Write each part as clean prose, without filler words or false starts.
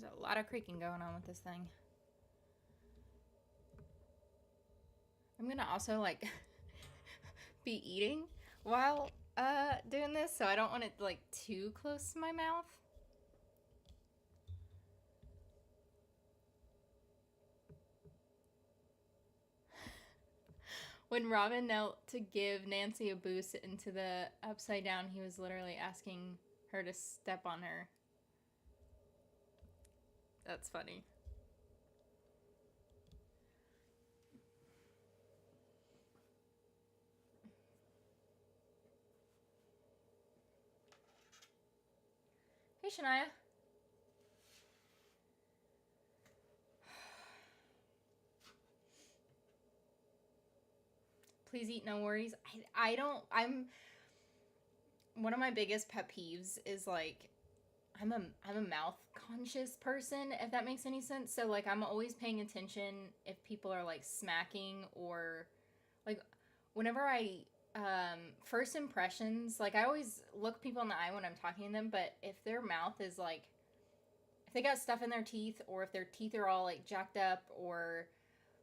There's a lot of creaking going on with this thing. I'm gonna also like be eating while doing this, so I don't want it like too close to my mouth. When Robin knelt to give Nancy a boost into the upside down, he was literally asking her to step on her. That's funny. Hey, Shania. Please eat, no worries. I'm one of my biggest pet peeves is like I'm a mouth conscious person, if that makes any sense. So like I'm always paying attention if people are like smacking or like whenever I first impressions, like I always look people in the eye when I'm talking to them, but if their mouth is like if they got stuff in their teeth or if their teeth are all like jacked up or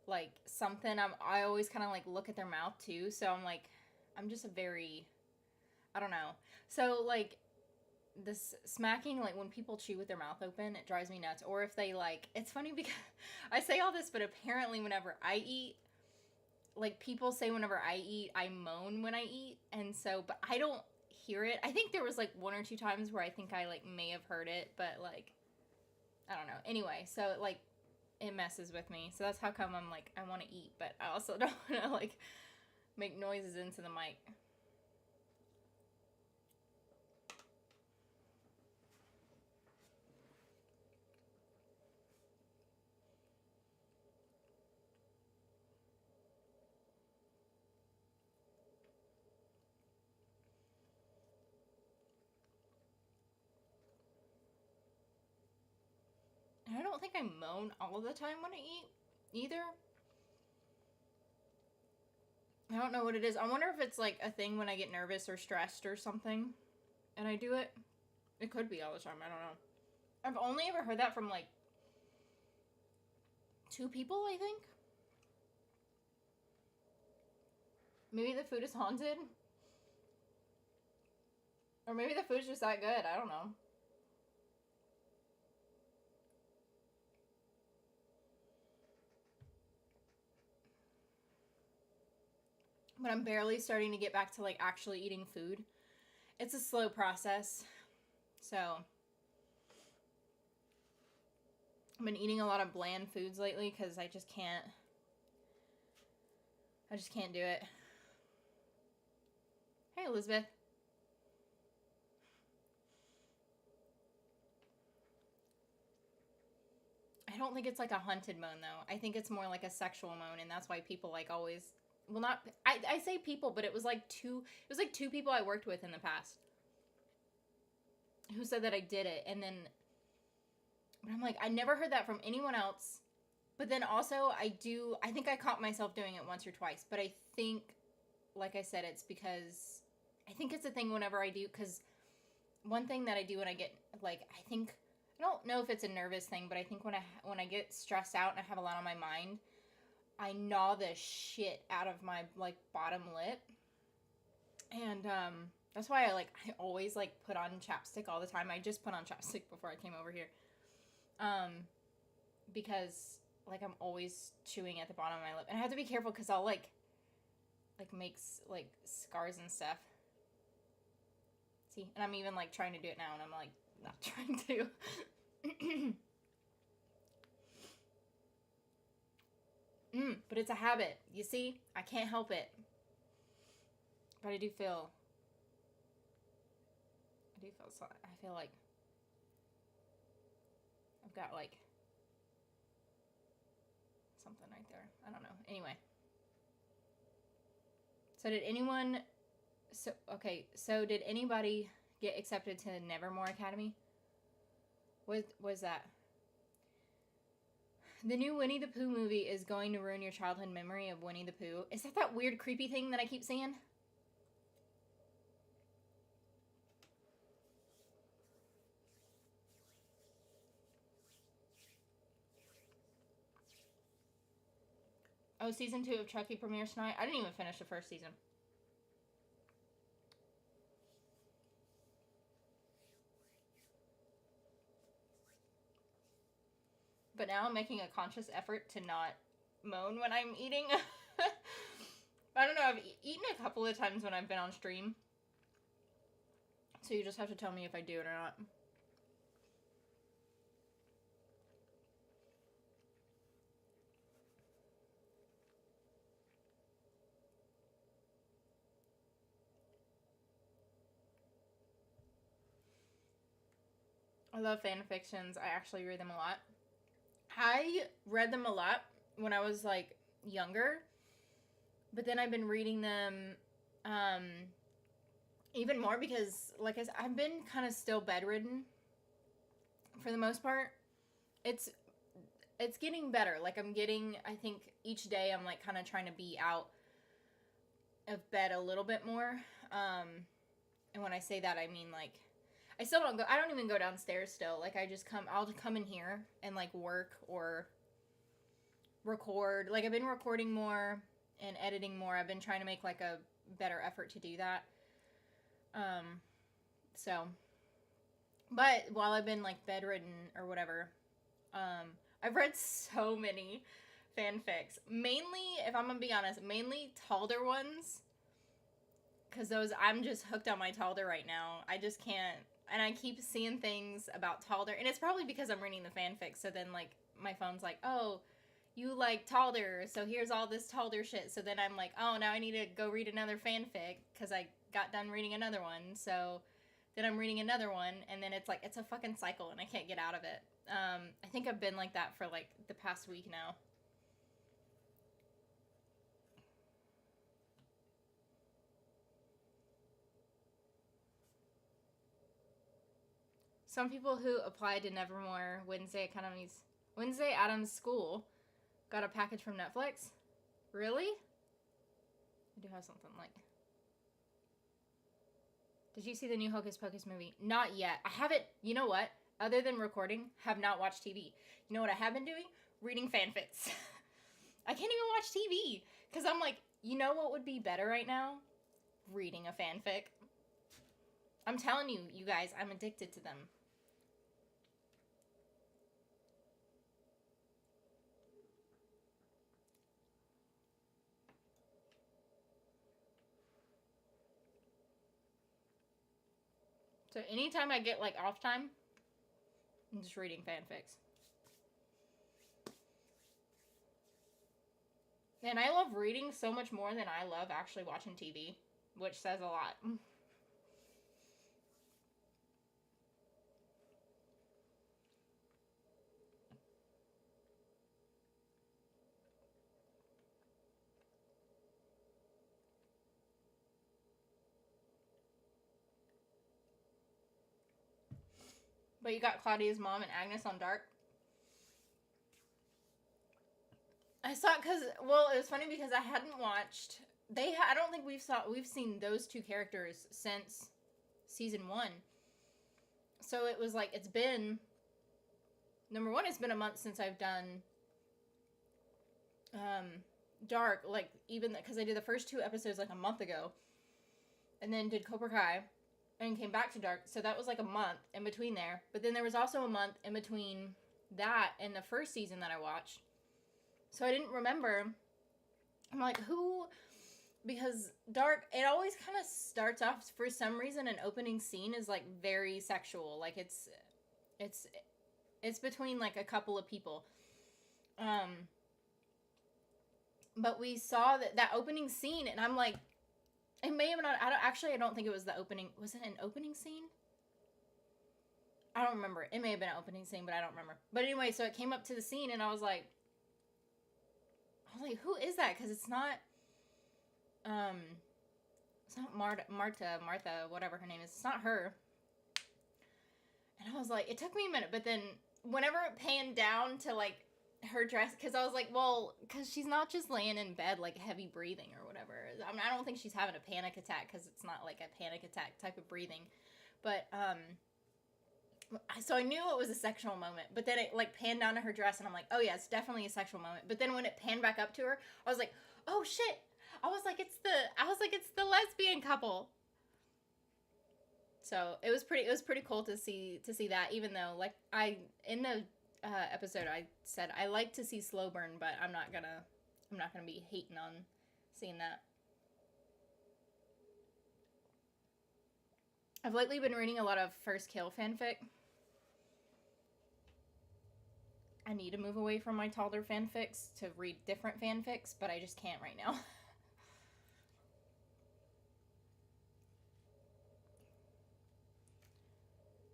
like something, I always kind of like look at their mouth too. So I'm just a very I don't know. So like this smacking, like when people chew with their mouth open, it drives me nuts. Or if they like, it's funny because I say all this, but apparently whenever I eat, like people say whenever I eat, I moan when I eat, and so, but I don't hear it. I think there was like one or two times where I think I like may have heard it, but like I don't know. Anyway, so like it messes with me. So that's how come I'm like I want to eat, but I also don't want to like make noises into the mic. And I don't think I moan all the time when I eat either. I don't know what it is. I wonder if it's like a thing when I get nervous or stressed or something and I do it. It could be all the time. I don't know. I've only ever heard that from like two people, I think. Maybe the food is haunted. Or maybe the food's just that good. I don't know. But I'm barely starting to get back to like actually eating food. It's a slow process. So I've been eating a lot of bland foods lately because I just can't do it. Hey, Elizabeth. I don't think it's like a hunted moan though. I think it's more like a sexual moan, and that's why people like always well not I say people, but it was like two people I worked with in the past who said that I did it, and then but I'm like I never heard that from anyone else. But then also I think I caught myself doing it once or twice, but I think like I said it's because I think it's a thing whenever I do cuz one thing that I do when I get like I don't know if it's a nervous thing, but I think when I get stressed out and I have a lot on my mind, I gnaw the shit out of my like bottom lip. And that's why I always like put on chapstick all the time. I just put on chapstick before I came over here. Because like I'm always chewing at the bottom of my lip. And I have to be careful cuz I'll like makes like scars and stuff. See, and I'm even like trying to do it now and I'm like not trying to. But it's a habit. You see? I can't help it. But I feel I feel like I've got like something right there. I don't know. Anyway. So did anybody get accepted to Nevermore Academy? What was that? The new Winnie the Pooh movie is going to ruin your childhood memory of Winnie the Pooh. Is that weird creepy thing that I keep saying? Oh, season 2 of Chucky premieres tonight. I didn't even finish the first season. But now I'm making a conscious effort to not moan when I'm eating. I don't know, I've eaten a couple of times when I've been on stream. So you just have to tell me if I do it or not. I love fan fictions. I actually read them a lot. I read them a lot when I was like younger, but then I've been reading them even more because, like I said, I've been kind of still bedridden for the most part. It's getting better. Like I'm getting, I think each day I'm like kind of trying to be out of bed a little bit more. And when I say that, I mean like I still don't go. I don't even go downstairs still. Like I'll just come in here and like work or record. Like I've been recording more and editing more. I've been trying to make like a better effort to do that. So, but while I've been like bedridden or whatever, I've read so many fanfics. Mainly, if I'm gonna be honest, mainly Talder ones. Cause those, I'm just hooked on my Talder right now. I just can't, and I keep seeing things about Talder, and it's probably because I'm reading the fanfic. So then, like, my phone's like, oh, you like Talder, so here's all this Talder shit. So then I'm like, oh, now I need to go read another fanfic because I got done reading another one. So then I'm reading another one, and then it's like it's a fucking cycle, and I can't get out of it. I think I've been like that for like the past week now. Some people who applied to Nevermore Wednesday Addams School got a package from Netflix. Really? I do have something like. Did you see the new Hocus Pocus movie? Not yet. I haven't. You know what? Other than recording, have not watched TV. You know what I have been doing? Reading fanfics. I can't even watch TV because I'm like, you know what would be better right now? Reading a fanfic. I'm telling you, you guys, I'm addicted to them. So anytime I get like off time, I'm just reading fanfics. And I love reading so much more than I love actually watching TV, which says a lot. But you got Claudia's mom and Agnes on Dark. I saw it because, well, it was funny because I hadn't watched. I don't think we've seen those two characters since season 1. So it was like it's been. Number one, it's been a month since I've done Dark. Like even because I did the first 2 episodes like a month ago, and then did Cobra Kai, and came back to Dark. So that was like a month in between there. But then there was also a month in between that and the first season that I watched. So I didn't remember. I'm like, who? Because Dark, it always kind of starts off, for some reason, an opening scene is like very sexual. Like it's between like a couple of people. But we saw that opening scene, and I'm like, it may have not. I don't think it was the opening. Was it an opening scene? I don't remember. It may have been an opening scene, but I don't remember. But anyway, so it came up to the scene, and I was like, who is that? Because it's not Martha, whatever her name is. It's not her. And I was like, it took me a minute, but then whenever it panned down to like her dress, because I was like, well, because she's not just laying in bed like heavy breathing or whatever. I mean, I don't think she's having a panic attack because it's not like a panic attack type of breathing, but So I knew it was a sexual moment, but then it like panned down to her dress, and I'm like, oh yeah, it's definitely a sexual moment. But then when it panned back up to her, I was like, oh shit. I was like, it's the lesbian couple. So it was pretty cool to see that, even though like in the episode I said I like to see slow burn, but I'm not gonna be hating on seeing that. I've lately been reading a lot of First Kill fanfic. I need to move away from my Talder fanfics to read different fanfics, but I just can't right now.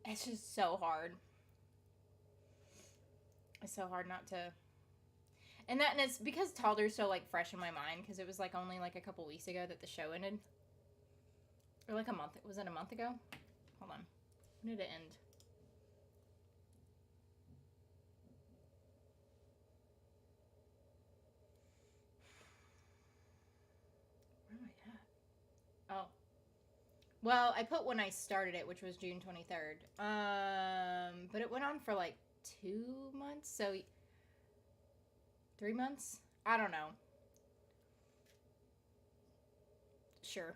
It's just so hard. It's so hard not to. And it's because Talder's so like fresh in my mind, because it was like only like a couple weeks ago that the show ended. Or like a month. Was it a month ago? Hold on. When did it end? Where am I at? Oh. Well, I put when I started it, which was June 23rd. But it went on for like 2 months, so 3 months? I don't know. Sure.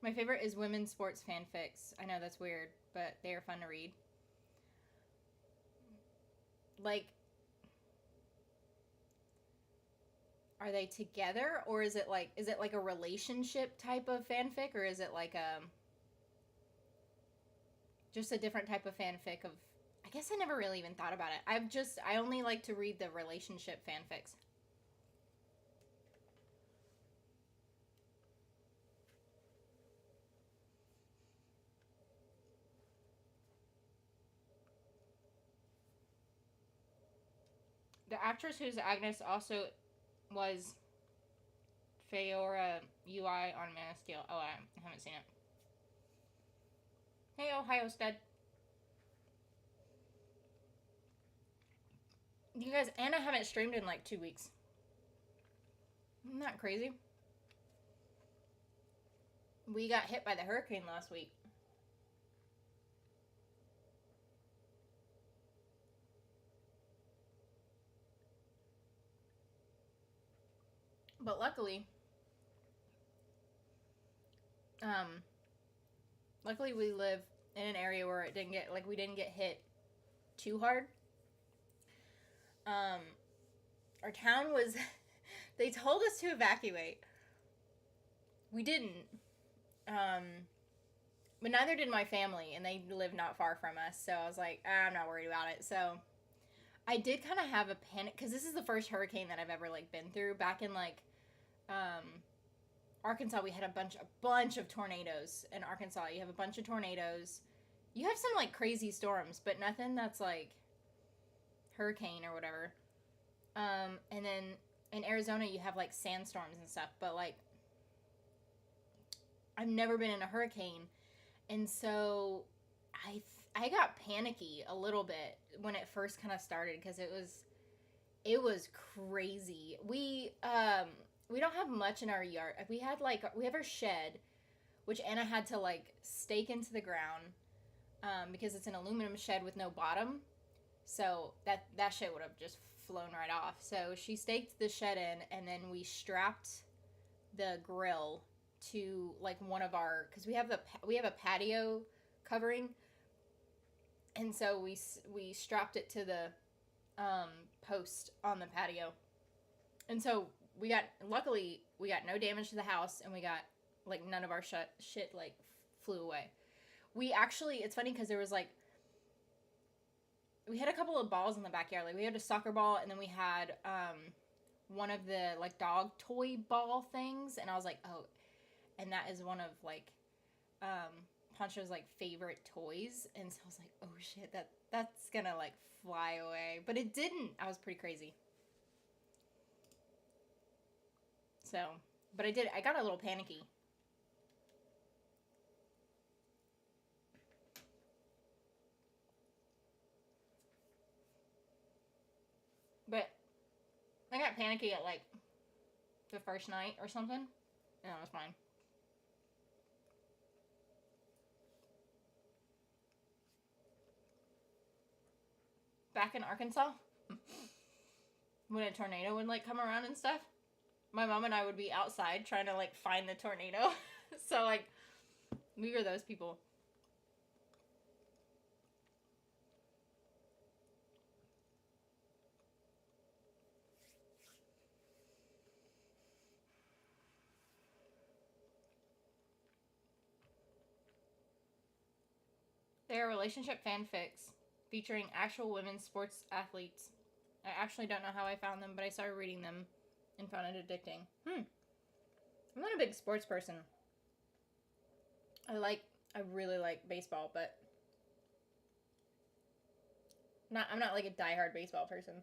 My favorite is women's sports fanfics. I know that's weird, but they are fun to read. Like, are they together, or is it like a relationship type of fanfic, or is it like just a different type of fanfic of? I guess I never really even thought about it. I only like to read the relationship fanfics. The actress who's Agnes also was Feora UI on Man of Steel. Oh, I haven't seen it. Hey, Ohio Stud. You guys, and I haven't streamed in like 2 weeks. Isn't that crazy? We got hit by the hurricane last week. But luckily, we live in an area where it didn't get, like, we didn't get hit too hard. Our town was, they told us to evacuate. We didn't. But neither did my family, and they live not far from us, so I was like, I'm not worried about it. So I did kind of have a panic, because this is the first hurricane that I've ever, like, been through. Back in, like, Arkansas, we had a bunch of tornadoes in Arkansas. You have a bunch of tornadoes. You have some, like, crazy storms, but nothing that's, like, hurricane or whatever. And then in Arizona, you have, like, sandstorms and stuff, but, like, I've never been in a hurricane, and so I got panicky a little bit when it first kind of started, because it was crazy. We don't have much in our yard. We have our shed, which Anna had to like stake into the ground, because it's an aluminum shed with no bottom, so that shit would have just flown right off. So she staked the shed in, and then we strapped the grill to like one of our, because we have a patio covering, and so we strapped it to the post on the patio, and so luckily we got no damage to the house, and we got like none of our shit like flew away. We actually, it's funny because there was like, we had a couple of balls in the backyard. Like we had a soccer ball, and then we had one of the like dog toy ball things, and I was like, oh, and that is one of like Poncho's like favorite toys, and so I was like, oh shit, that's gonna like fly away, but it didn't. I was pretty crazy. So, but I got a little panicky. But I got panicky at like the first night or something, and it was fine. back in Arkansas, when a tornado would like come around and stuff, my mom and I would be outside trying to like find the tornado. So like we were those people. They are relationship fanfics featuring actual women's sports athletes. I actually don't know how I found them, but I started reading them and found it addicting. I'm not a big sports person. I really like baseball, but I'm not like a diehard baseball person.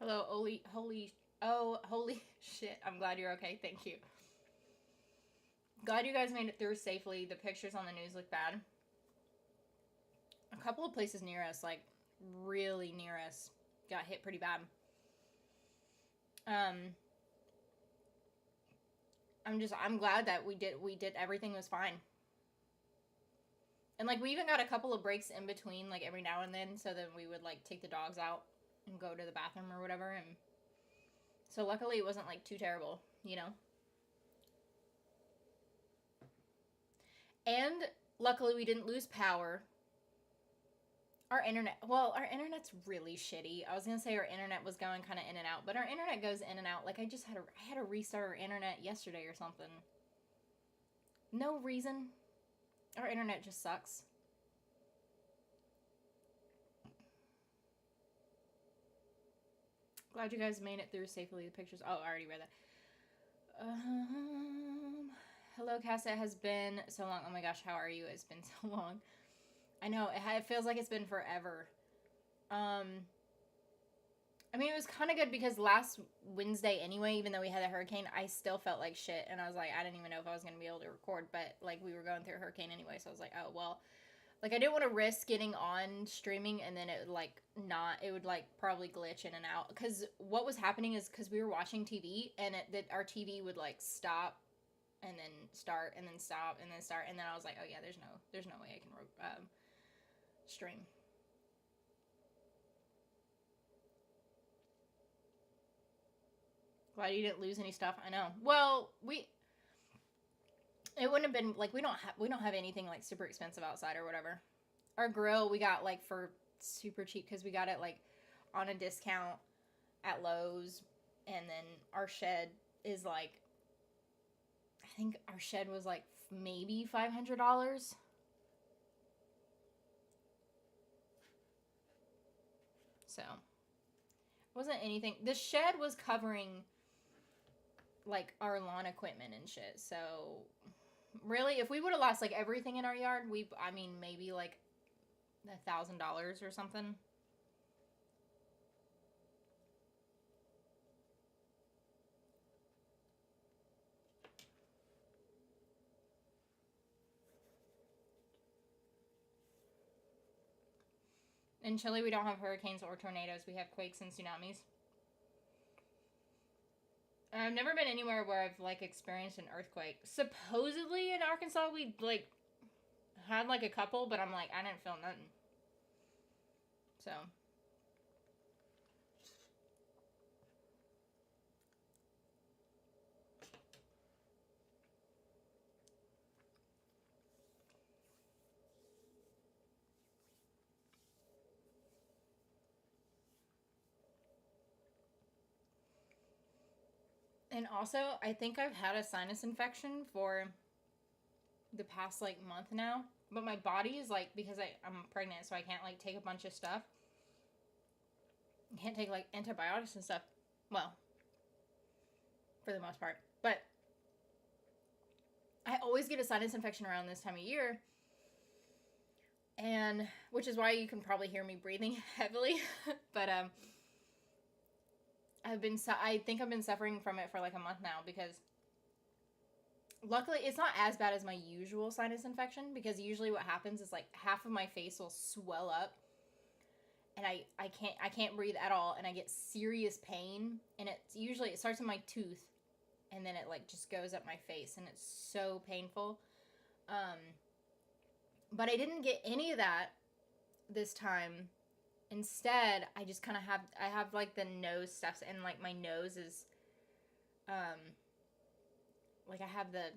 Hello, holy shit. I'm glad you're okay. Thank you. Glad you guys made it through safely. The pictures on the news look bad. A couple of places near us, like really near us, got hit pretty bad. I'm glad that we did everything was fine. And like we even got a couple of breaks in between, like every now and then, so that we would like take the dogs out and go to the bathroom or whatever. And so luckily it wasn't like too terrible, you know. And luckily we didn't lose power. Our internet's really shitty. I was gonna say our internet was going kind of in and out, but our internet goes in and out. Like I had to restart our internet yesterday or something. No reason. Our internet just sucks. Glad you guys made it through safely. The pictures. Oh, I already read that. Hello, Casa. It has been so long. Oh my gosh, how are you? It's been so long. I know, it feels like it's been forever. I mean, it was kind of good because last Wednesday anyway, even though we had a hurricane, I still felt like shit. And I was like, I didn't even know if I was going to be able to record. But, like, we were going through a hurricane anyway. So I was like, oh, well. Like, I didn't want to risk getting on streaming and then it would, like, it would, like, probably glitch in and out. Because what was happening is because we were watching TV and our TV would, like, stop and then start and then stop and then start. And then I was like, oh, yeah, there's no way I can stream. Glad you didn't lose any stuff. I know. Well, it wouldn't have been like we don't have anything like super expensive outside or whatever. Our grill we got like for super cheap because we got it like on a discount at Lowe's, and then our shed is like I think our shed was like maybe $500. So wasn't anything. The shed was covering like our lawn equipment and shit. So really, if we would have lost like everything in our yard, maybe like $1,000 or something. In Chile, we don't have hurricanes or tornadoes. We have quakes and tsunamis. I've never been anywhere where I've like experienced an earthquake. Supposedly in Arkansas, we like had like a couple, but I'm like I didn't feel nothing. So. And also, I think I've had a sinus infection for the past like month now. But my body is like, because I'm pregnant, so I can't like take a bunch of stuff. I can't take like antibiotics and stuff. Well, for the most part. But I always get a sinus infection around this time of year. And which is why you can probably hear me breathing heavily. But I think I've been suffering from it for like a month now because luckily it's not as bad as my usual sinus infection, because usually what happens is like half of my face will swell up and I can't breathe at all, and I get serious pain, and it starts in my tooth and then it like just goes up my face, and it's so painful. But I didn't get any of that this time. Instead, I just kind of have like the nose stuff, and like my nose is like I have the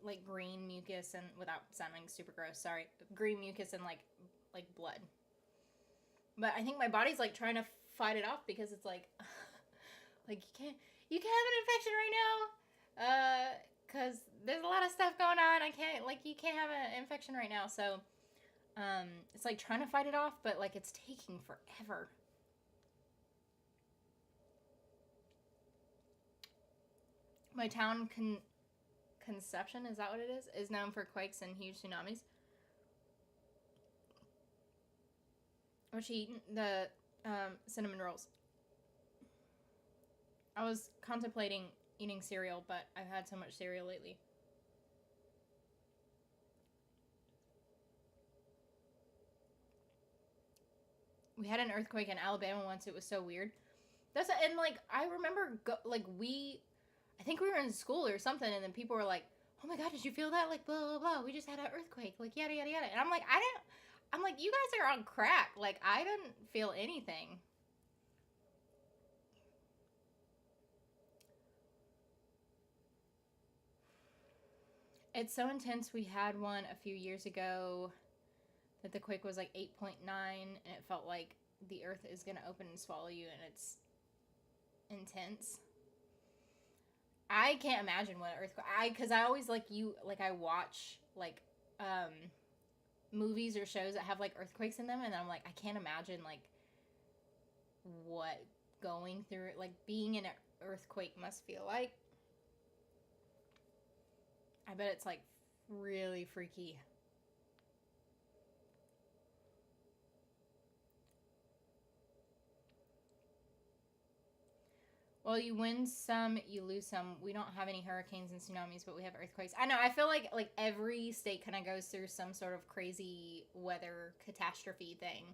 like green mucus, and without sounding super gross, sorry, green mucus and like blood. But I think my body's like trying to fight it off because it's like like you can't have an infection right now because there's a lot of stuff going on. You can't have an infection right now. So it's like trying to fight it off, but like it's taking forever. My town Conception, is that what it is known for quakes and huge tsunamis. What you eating? The cinnamon rolls. I was contemplating eating cereal, but I've had so much cereal lately. We had an earthquake in Alabama once. It was so weird. And like I remember I think we were in school or something, and then people were like, "Oh my god, did you feel that? Like blah blah blah. We just had an earthquake. Like yada yada yada." And I'm like, I'm like, you guys are on crack. Like I didn't feel anything. It's so intense. We had one a few years ago that the quake was like 8.9, and it felt like the earth is gonna open and swallow you, and it's intense. I can't imagine what earthquake. Because I always I watch like movies or shows that have like earthquakes in them, and I'm like, I can't imagine like what going through it, like being in an earthquake must feel like. I bet it's like really freaky. Well, you win some, you lose some. We don't have any hurricanes and tsunamis, but we have earthquakes. I know. I feel like every state kind of goes through some sort of crazy weather catastrophe thing.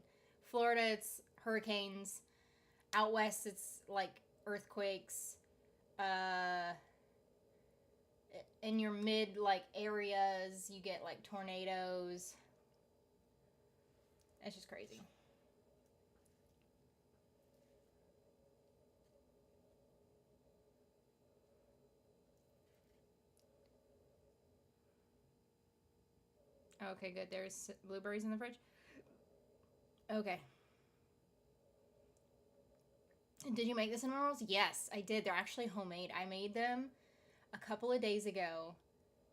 Florida, it's hurricanes. Out west, it's like earthquakes. In your mid areas, you get like tornadoes. It's just crazy. Okay, good. There's blueberries in the fridge. Okay. Did you make the cinnamon rolls? Yes, I did. They're actually homemade. I made them a couple of days ago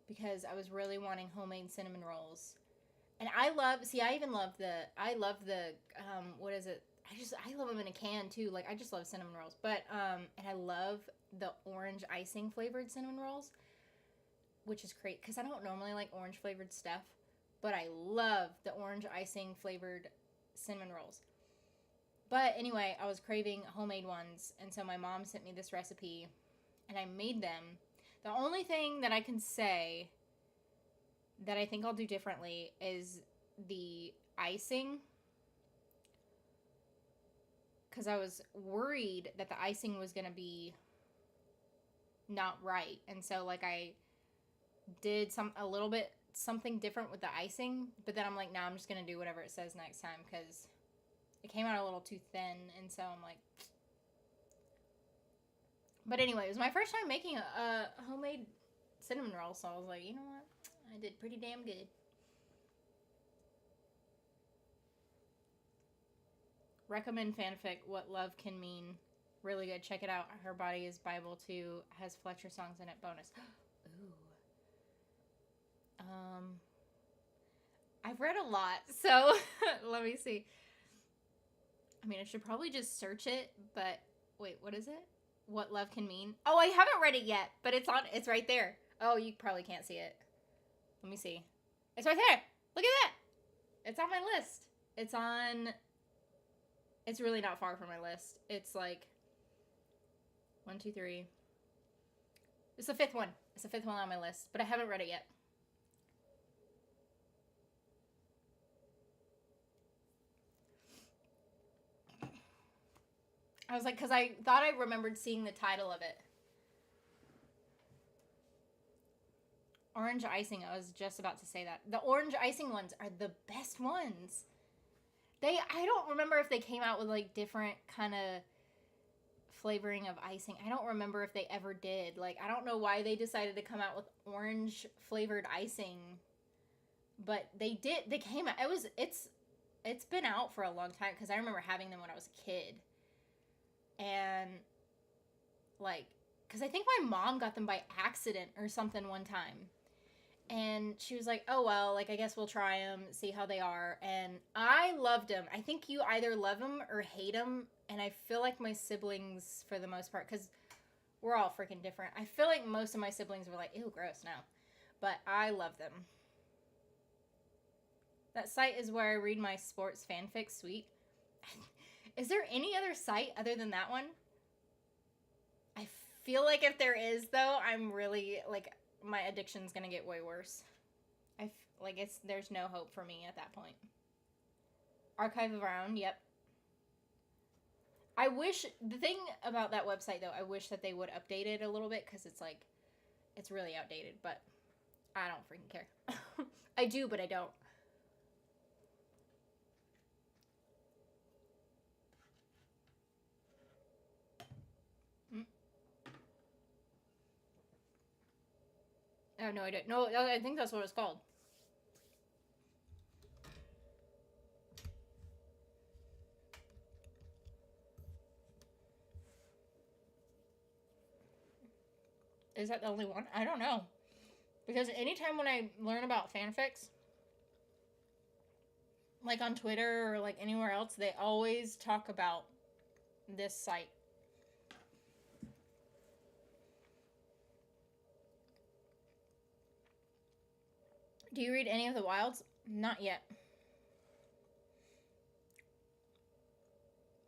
because I was really wanting homemade cinnamon rolls. And I love what is it? I love them in a can too. Like I just love cinnamon rolls. But and I love the orange icing flavored cinnamon rolls, which is great because I don't normally like orange flavored stuff, but I love the orange icing flavored cinnamon rolls. But anyway, I was craving homemade ones, and so my mom sent me this recipe, and I made them. The only thing that I can say that I think I'll do differently is the icing, because I was worried that the icing was going to be not right, and so like I did something different with the icing, but then I'm like, nah, I'm just going to do whatever it says next time, because it came out a little too thin, and so I'm like... But anyway, it was my first time making a homemade cinnamon roll, so I was like, you know what? I did pretty damn good. Recommend fanfic, What Love Can Mean. Really good. Check it out. Her Body is Bible too. Has Fletcher songs in it. Bonus. Ooh. I've read a lot, so let me see. I mean, I should probably just search it, but wait, what is it? What Love Can Mean? Oh, I haven't read it yet, but it's right there. Oh, you probably can't see it. Let me see. It's right there. Look at that. It's on my list. It's really not far from my list. It's like 1, 2, 3. It's the fifth one. It's the fifth one on my list, but I haven't read it yet. I was like, because I thought I remembered seeing the title of it. Orange icing. I was just about to say that. The orange icing ones are the best ones. I don't remember if they came out with like different kind of flavoring of icing. I don't remember if they ever did. Like, I don't know why they decided to come out with orange flavored icing, but they did. They came out. It's been out for a long time because I remember having them when I was a kid. And like, because I think my mom got them by accident or something one time. And she was like, oh, well, like, I guess we'll try them, see how they are. And I loved them. I think you either love them or hate them. And I feel like my siblings, for the most part, because we're all freaking different. I feel like most of my siblings were like, ew, gross, no. But I love them. That site is where I read my sports fanfic. Sweet. Is there any other site other than that one? I feel like if there is, though, I'm really, like, my addiction's gonna get way worse. There's no hope for me at that point. Archive around, yep. I wish, the thing about that website, though, I wish that they would update it a little bit, because it's, like, it's really outdated, but I don't freaking care. I do, but I don't. Oh, no, I don't. No, I think that's what it's called. Is that the only one? I don't know. Because anytime when I learn about fanfics, like on Twitter or like anywhere else, they always talk about this site. Do you read any of the Wilds? Not yet.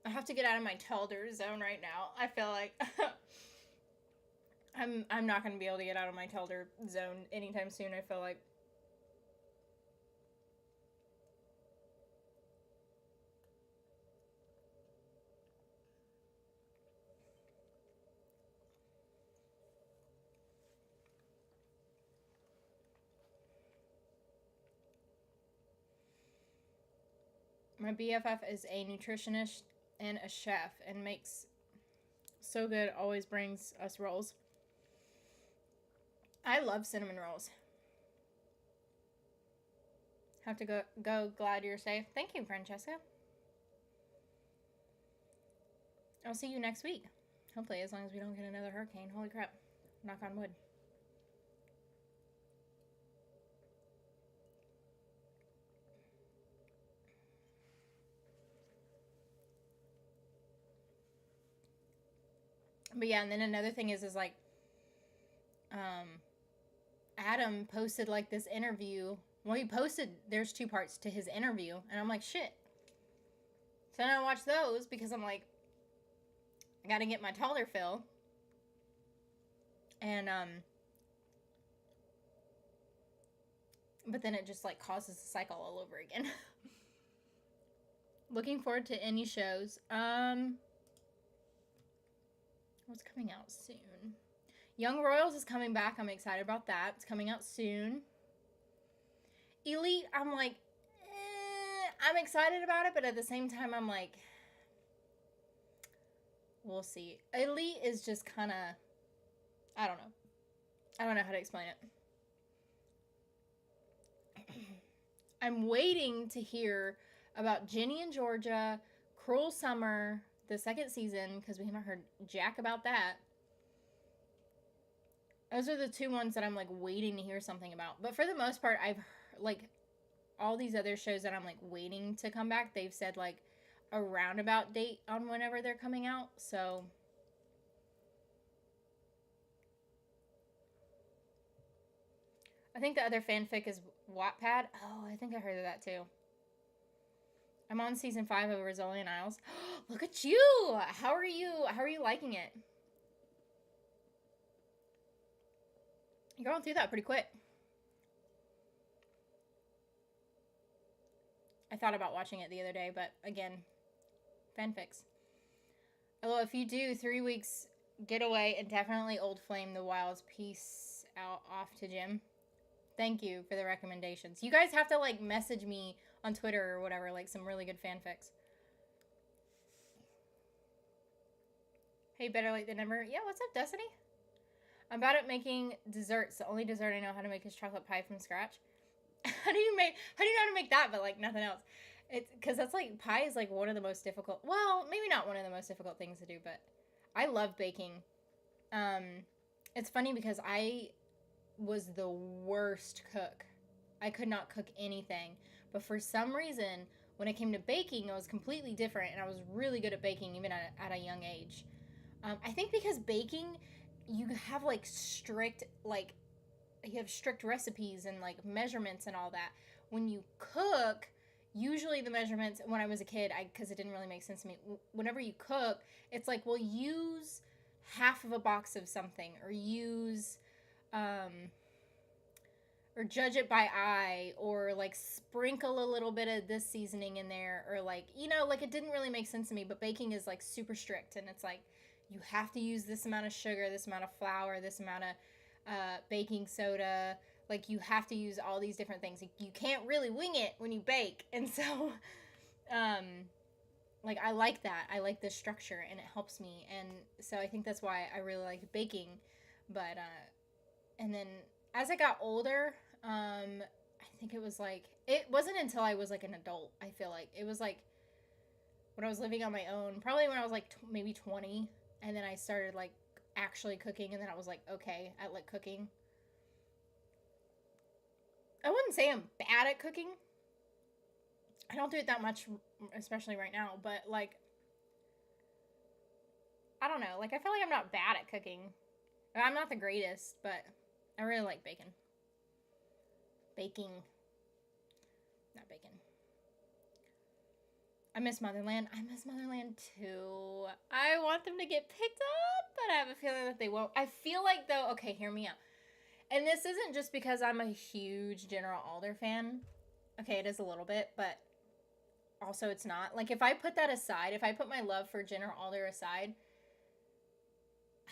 I have to get out of my Telder zone right now. I feel like I'm not going to be able to get out of my Telder zone anytime soon, I feel like. My BFF is a nutritionist and a chef and makes so good, always brings us rolls. I love cinnamon rolls. Have to go. Glad you're safe. Thank you, Francesca. I'll see you next week. Hopefully, as long as we don't get another hurricane. Holy crap. Knock on wood. But yeah, and then another thing is like, Adam posted like this interview. Well, he posted, there's 2 parts to his interview, and I'm like, shit. So then I watch those because I'm like, I gotta get my Telder fill. And, but then it just like causes the cycle all over again. Looking forward to any shows. What's coming out soon? Young Royals is coming back. I'm excited about that. It's coming out soon. Elite, I'm like, I'm excited about it, but at the same time, I'm like, we'll see. Elite is just kind of, I don't know. I don't know how to explain it. I'm waiting to hear about Ginny and Georgia, Cruel Summer, the 2nd season, because we haven't heard jack about that. Those are the 2 ones that I'm like waiting to hear something about. But for the most part, I've like all these other shows that I'm like waiting to come back, they've said like a roundabout date on whenever they're coming out. So I think the other fanfic is Wattpad. Oh, I think I heard of that too. I'm on season 5 of Rosalian Isles. Look at you! How are you liking it? You're going through that pretty quick. I thought about watching it the other day, but again, fanfics. Although if you do 3 weeks getaway and definitely Old Flame the Wilds, peace out off to Jim. Thank you for the recommendations. You guys have to, like, message me on Twitter or whatever, like, some really good fanfics. Hey, better late than never. Yeah, what's up, Destiny? I'm bad at making desserts. The only dessert I know how to make is chocolate pie from scratch. How do you know how to make that, but, like, nothing else? It's because that's, like, pie is, like, one of the most difficult, well, maybe not one of the most difficult things to do, but I love baking. It's funny because I was the worst cook. I could not cook anything. But for some reason, when it came to baking, it was completely different, and I was really good at baking even at a young age. I think because baking, you have, like, strict, like, you have strict recipes and, like, measurements and all that. When you cook, usually the measurements, when I was a kid, because it didn't really make sense to me, whenever you cook, it's like, well, use half of a box of something, or use, or judge it by eye, or, like, sprinkle a little bit of this seasoning in there, or, like, you know, like, it didn't really make sense to me. But baking is, like, super strict, and it's like, you have to use this amount of sugar, this amount of flour, this amount of baking soda. Like, you have to use all these different things. You can't really wing it when you bake. And so, like, I like that. I like the structure, and it helps me. And so I think that's why I really like baking. But, and then as I got older, I think it was like, it wasn't until I was, like, an adult, I feel like. It was, like, when I was living on my own, probably when I was, like, maybe 20. And then I started, like, actually cooking, and then I was, like, okay at, like, cooking. I wouldn't say I'm bad at cooking. I don't do it that much, especially right now, but, like, I don't know. Like, I feel like I'm not bad at cooking. I'm not the greatest, but I really like bacon. Baking. Not bacon. I miss Motherland. I miss Motherland too. I want them to get picked up, but I have a feeling that they won't. I feel like, though, okay, hear me out. And this isn't just because I'm a huge General Alder fan. Okay, it is a little bit, but also it's not. Like, if I put that aside, if I put my love for General Alder aside,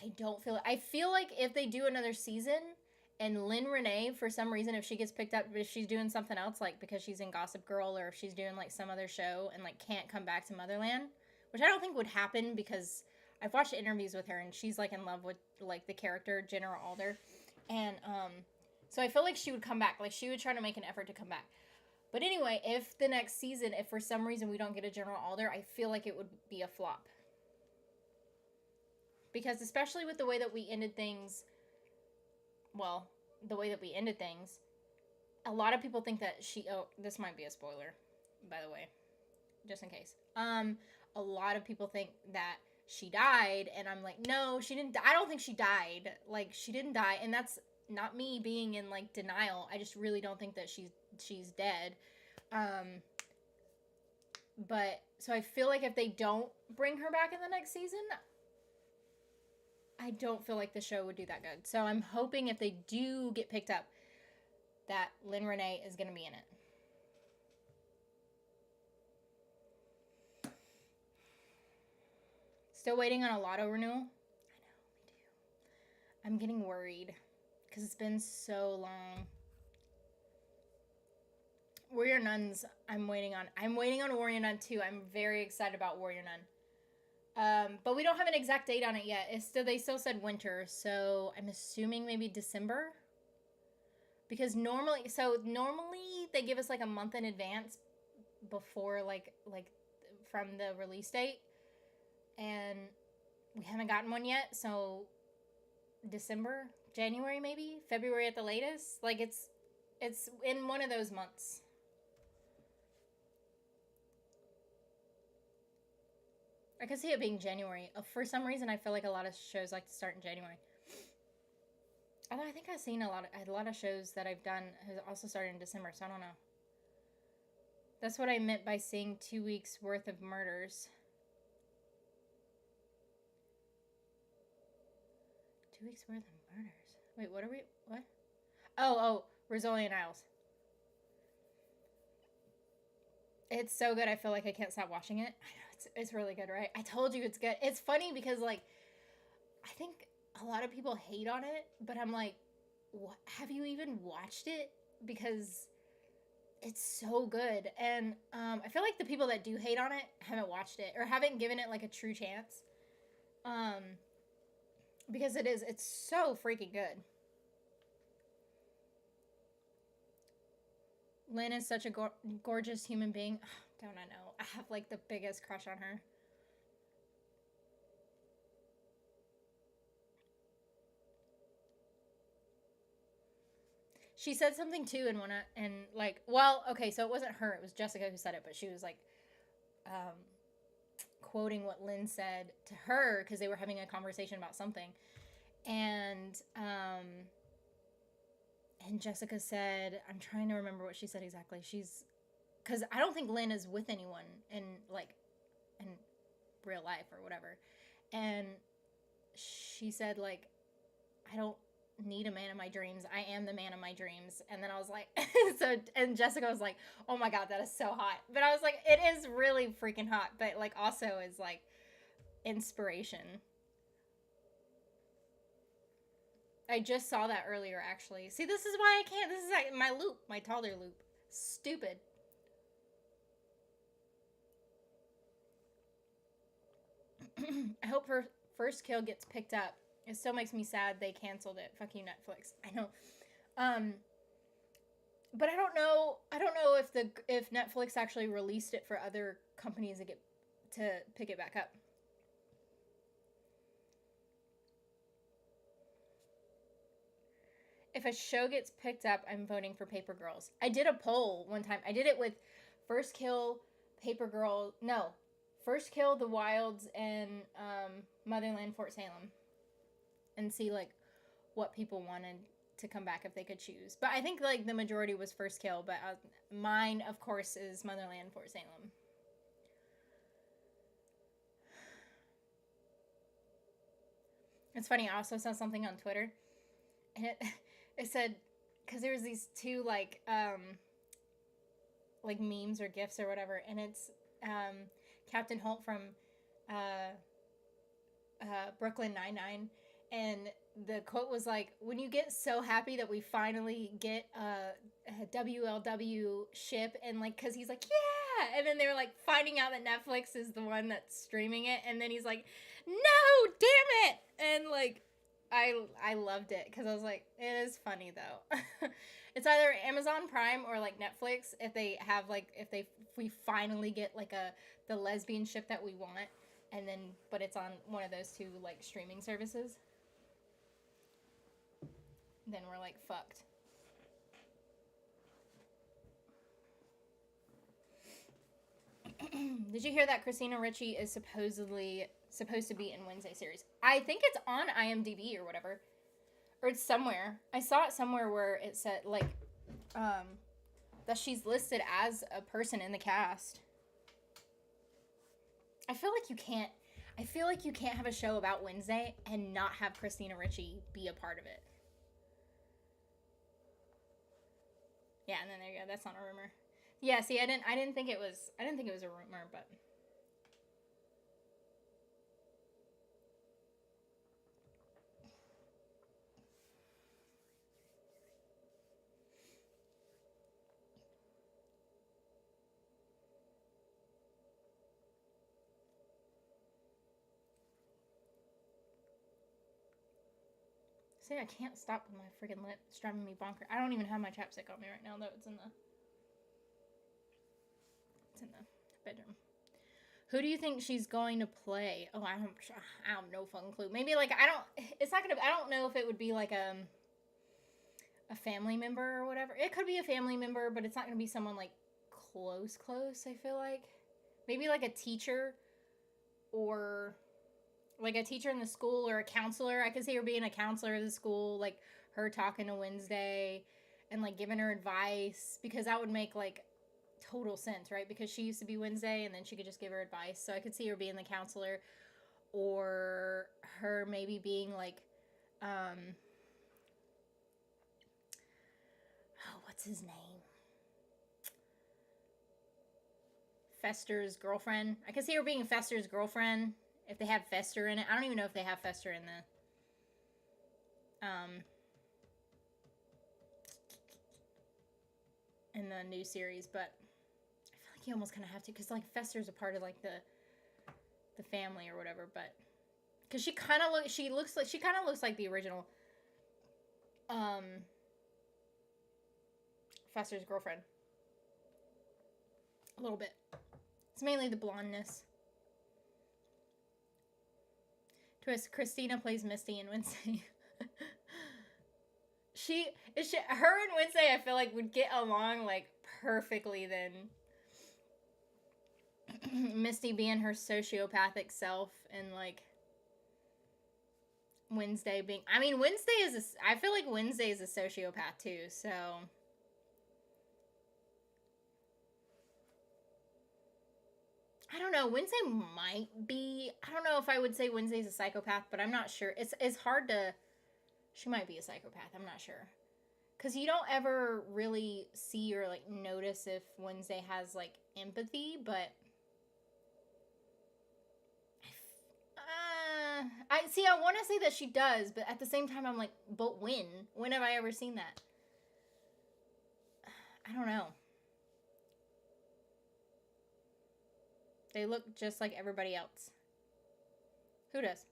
I don't feel it. I feel like if they do another season, and Lynn Renee, for some reason, if she gets picked up, if she's doing something else, like because she's in Gossip Girl, or if she's doing, like, some other show and, like, can't come back to Motherland, which I don't think would happen, because I've watched interviews with her and she's, like, in love with, like, the character General Alder. And so I feel like she would come back. Like, she would try to make an effort to come back. But anyway, if the next season, if for some reason we don't get a General Alder, I feel like it would be a flop. Because especially with the way that we ended things, well, the way that we ended things, a lot of people think that this might be a spoiler, by the way, just in case. A lot of people think that she died, and I'm like, no, she didn't. I don't think she died. Like, she didn't die, and that's not me being in, like, denial. I just really don't think that she's dead. But so I feel like if they don't bring her back in the next season, I don't feel like the show would do that good. So I'm hoping if they do get picked up, that Lynn Renee is going to be in it. Still waiting on a lotto renewal? I know, me too. I'm getting worried because it's been so long. Warrior Nuns, I'm waiting on. I'm waiting on Warrior Nun too. I'm very excited about Warrior Nun. But we don't have an exact date on it yet. They still said winter, so I'm assuming maybe December. Because normally they give us, like, a month in advance before, like from the release date, and we haven't gotten one yet. So December, January, maybe February at the latest. Like, it's in one of those months. I could see it being January. For some reason, I feel like a lot of shows like to start in January. Although I think I've seen a lot of shows that I've done has also started in December, so I don't know. That's what I meant by saying 2 weeks worth of murders. 2 weeks worth of murders. Wait, what? Oh, Rosalian Isles. It's so good. I feel like I can't stop watching it. I know, it's really good, right? I told you it's good. It's funny because, like, I think a lot of people hate on it, but I'm like, have you even watched it? Because it's so good. And I feel like the people that do hate on it haven't watched it or haven't given it like a true chance. Because it's so freaking good. Lynn is such a gorgeous human being. Don't I know? I have like the biggest crush on her. She said something too in one and like, well, okay, so it wasn't her, it was Jessica who said it, but she was like quoting what Lynn said to her because they were having a conversation about something. And Jessica said, I'm trying to remember what she said exactly. She's because I don't think Lynn is with anyone in like in real life or whatever. And she said like, I don't need a man in my dreams. I am the man of my dreams. And then I was like, and Jessica was like, oh my God, that is so hot. But I was like, it is really freaking hot, but like also is like inspiration. I just saw that earlier, actually. See, this is why I can't. This is like my loop, my toddler loop. Stupid. I hope her first kill gets picked up. It still makes me sad they canceled it. Fuck you, Netflix. I know. But I don't know. I don't know if Netflix actually released it for other companies to pick it back up. If a show gets picked up, I'm voting for Paper Girls. I did a poll one time. I did it with First Kill, Paper Girl. No, First Kill, The Wilds, and Motherland, Fort Salem, and see like what people wanted to come back if they could choose. But I think like the majority was First Kill, but mine, of course, is Motherland, Fort Salem. It's funny. I also saw something on Twitter, and it said because there was these two like memes or gifs or whatever, and it's Captain Holt from Brooklyn Nine-Nine, and the quote was like, when you get so happy that we finally get a WLW ship, and like because he's like, yeah, and then they were like finding out that Netflix is the one that's streaming it, and then he's like, no, damn it, and like I loved it because I was like, it is funny though. It's either Amazon Prime or like Netflix if they have like if we finally get like the lesbian ship that we want, and then but it's on one of those two like streaming services, then we're like fucked. Did you hear that Christina Ricci is supposed to be in Wednesday series? I think it's on IMDb or whatever, or it's somewhere. I saw it somewhere where it said like that she's listed as a person in the cast. I feel like you can't have a show about Wednesday and not have Christina Ricci be a part of it. Yeah, and then there you go. That's not a rumor. Yeah, see, I didn't think it was a rumor, but see, I can't stop with my freaking lip. It's driving me bonkers. I don't even have my chapstick on me right now, though. It's in the bedroom. Who do you think she's going to play? Oh, I have no fucking clue. Maybe like I don't know if it would be like a family member or whatever. It could be a family member, but it's not going to be someone like close. I feel like maybe like a teacher or like a teacher in the school or a counselor. I could see her being a counselor of the school, like her talking to Wednesday and like giving her advice, because that would make like total sense, right? Because she used to be Wednesday and then she could just give her advice. So I could see her being the counselor, or her maybe being like what's his name? Fester's girlfriend. I could see her being Fester's girlfriend if they had Fester in it. I don't even know if they have Fester in the in the new series, but I feel like you almost kind of have to, because like Fester's a part of like the family or whatever, but because she kind of looks like the original Fester's girlfriend a little bit. It's mainly the blondness. Twist: Christina plays Misty and Wednesday. Her and Wednesday, I feel like, would get along like perfectly then. Misty being her sociopathic self, and like Wednesday being, I mean, I feel like Wednesday is a sociopath too, so I don't know. Wednesday might be, I don't know if I would say Wednesday's a psychopath, but I'm not sure. It's hard to, she might be a psychopath, I'm not sure. Because you don't ever really see or like notice if Wednesday has like empathy, but I want to say that she does, but at the same time I'm like, but when? When have I ever seen that? I don't know. They look just like everybody else. Who does?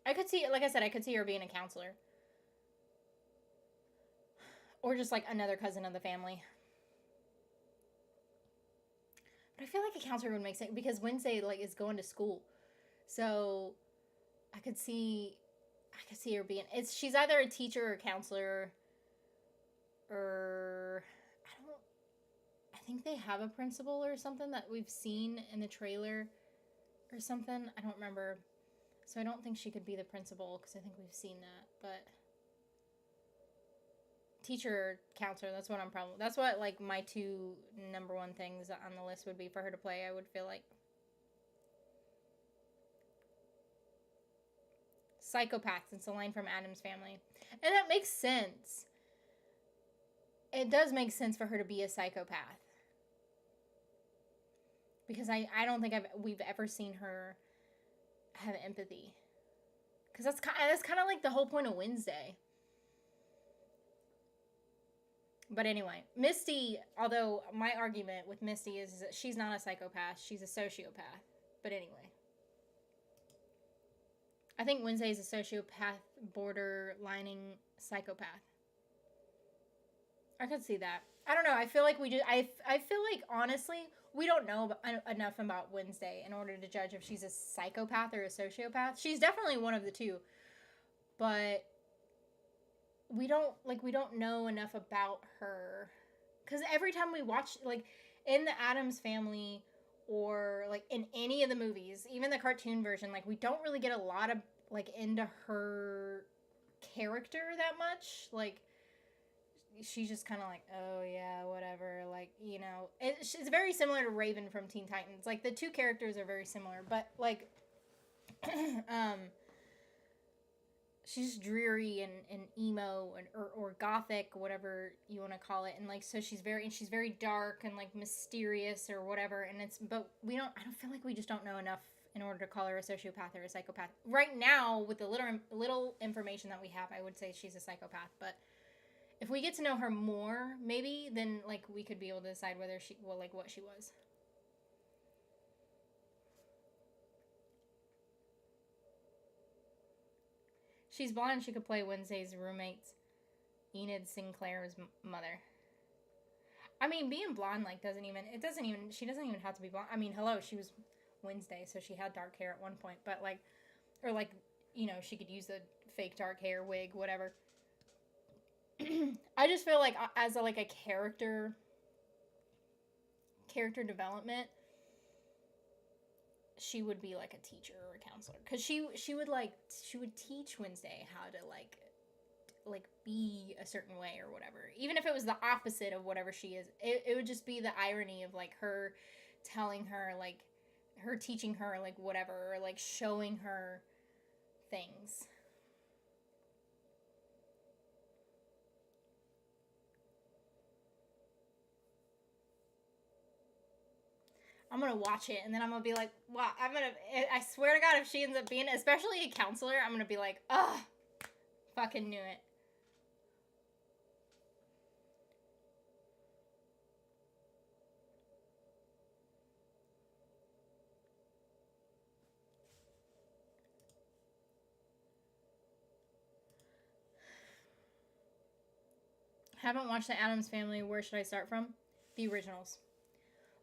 I could see, like I said, I could see her being a counselor. Or just like another cousin of the family. But I feel like a counselor would make sense because Wednesday like is going to school. So I could see her being, she's either a teacher or a counselor, or I think they have a principal or something that we've seen in the trailer or something. I don't remember. So I don't think she could be the principal because I think we've seen that. But teacher or counselor, that's what like my two number one things on the list would be for her to play, I would feel like. Psychopath, since the line from Addams Family. And that makes sense. It does make sense for her to be a psychopath. Because I don't think we've ever seen her have empathy. Because that's kind of like the whole point of Wednesday. But anyway, Misty, although my argument with Misty is that she's not a psychopath, she's a sociopath. But anyway. I think Wednesday is a sociopath, borderlining psychopath. I could see that. I don't know. I feel like I feel like, honestly, we don't know enough about Wednesday in order to judge if she's a psychopath or a sociopath. She's definitely one of the two. But we don't know enough about her. Because every time we watch, like, in the Addams Family or, like, in any of the movies, even the cartoon version, like, we don't really get a lot of, like, into her character that much. Like, she's just kind of like, oh yeah, whatever, like, you know, it's very similar to Raven from Teen Titans. Like, the two characters are very similar, but like she's dreary and emo and or gothic, whatever you want to call it, and like, so she's very dark and like mysterious or whatever, and but I don't feel like we just don't know enough in order to call her a sociopath or a psychopath right now. With the little information that we have, I would say she's a psychopath, but if we get to know her more, maybe, then, like, we could be able to decide whether what she was. She's blonde. She could play Wednesday's roommate's Enid Sinclair's mother. I mean, being blonde, like, she doesn't even have to be blonde. I mean, hello, she was Wednesday, so she had dark hair at one point, but, like, or, like, you know, she could use the fake dark hair wig, whatever. I just feel like as a character development, she would be like a teacher or a counselor, because she would teach Wednesday how to like be a certain way or whatever, even if it was the opposite of whatever she is. It would just be the irony of like her telling her, like, her teaching her, like, whatever, or like showing her things. I'm gonna watch it, and then I'm gonna be like, wow, I swear to God, if she ends up being, especially a counselor, I'm gonna be like, ugh, fucking knew it. Haven't watched The Addams Family. Where should I start from? The originals.